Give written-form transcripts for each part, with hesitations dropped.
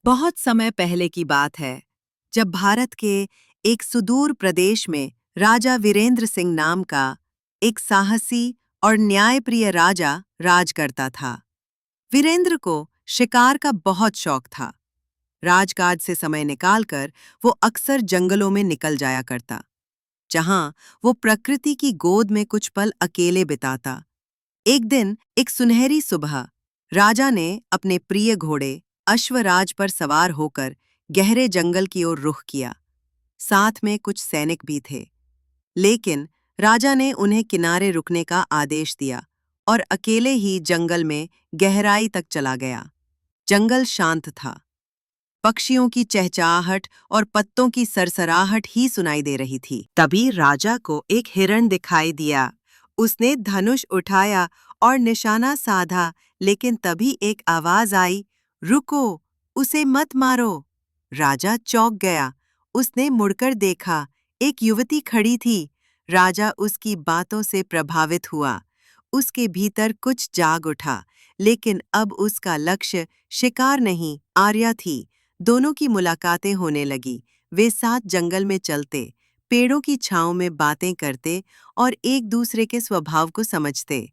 बहुत समय पहले की बात है, जब भारत के एक सुदूर प्रदेश में राजा वीरेंद्र सिंह नाम का एक साहसी और न्यायप्रिय राजा राज करता था। वीरेंद्र को शिकार का बहुत शौक था। राजकाज से समय निकालकर वो अक्सर जंगलों में निकल जाया करता, जहां वो प्रकृति की गोद में कुछ पल अकेले बिताता। एक दिन एक सुनहरी सुबह राजा ने अपने प्रिय घोड़े अश्वराज पर सवार होकर गहरे जंगल की ओर रुख किया। साथ में कुछ सैनिक भी थे, लेकिन राजा ने उन्हें किनारे रुकने का आदेश दिया और अकेले ही जंगल में गहराई तक चला गया। जंगल शांत था। पक्षियों की चहचहाहट और पत्तों की सरसराहट ही सुनाई दे रही थी। तभी राजा को एक हिरण दिखाई दिया। उसने धनुष उठाया और निशाना साधा, लेकिन तभी एक आवाज आई, रुको, उसे मत मारो। राजा चौंक गया। उसने मुड़कर देखा, एक युवती खड़ी थी। राजा उसकी बातों से प्रभावित हुआ। उसके भीतर कुछ जाग उठा, लेकिन अब उसका लक्ष्य शिकार नहीं, आर्या थी। दोनों की मुलाकातें होने लगी। वे साथ जंगल में चलते, पेड़ों की छांव में बातें करते और एक दूसरे के स्वभाव को समझते।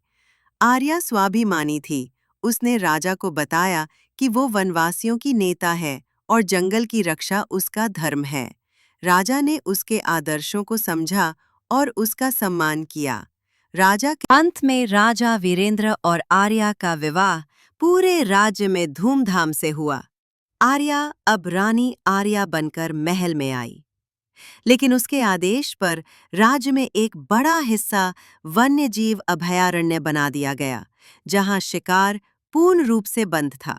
आर्या स्वाभिमानी थी। उसने राजा को बताया कि वो वनवासियों की नेता है और जंगल की रक्षा उसका धर्म है। राजा ने उसके आदर्शों को समझा और उसका सम्मान किया। राजा के अंत में राजा वीरेंद्र और आर्या का विवाह पूरे राज्य में धूमधाम से हुआ। आर्या अब रानी आर्या बनकर महल में आई, लेकिन उसके आदेश पर राज्य में एक बड़ा हिस्सा वन्यजीव अभयारण्य बना दिया गया, जहां शिकार पूर्ण रूप से बंद था।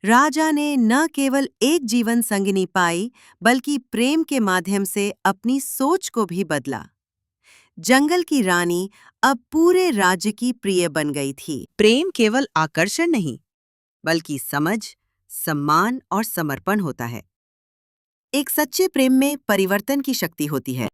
राजा ने न केवल एक जीवन संगिनी पाई, बल्कि प्रेम के माध्यम से अपनी सोच को भी बदला। जंगल की रानी अब पूरे राज्य की प्रिय बन गई थी। प्रेम केवल आकर्षण नहीं, बल्कि समझ, सम्मान और समर्पण होता है। एक सच्चे प्रेम में परिवर्तन की शक्ति होती है।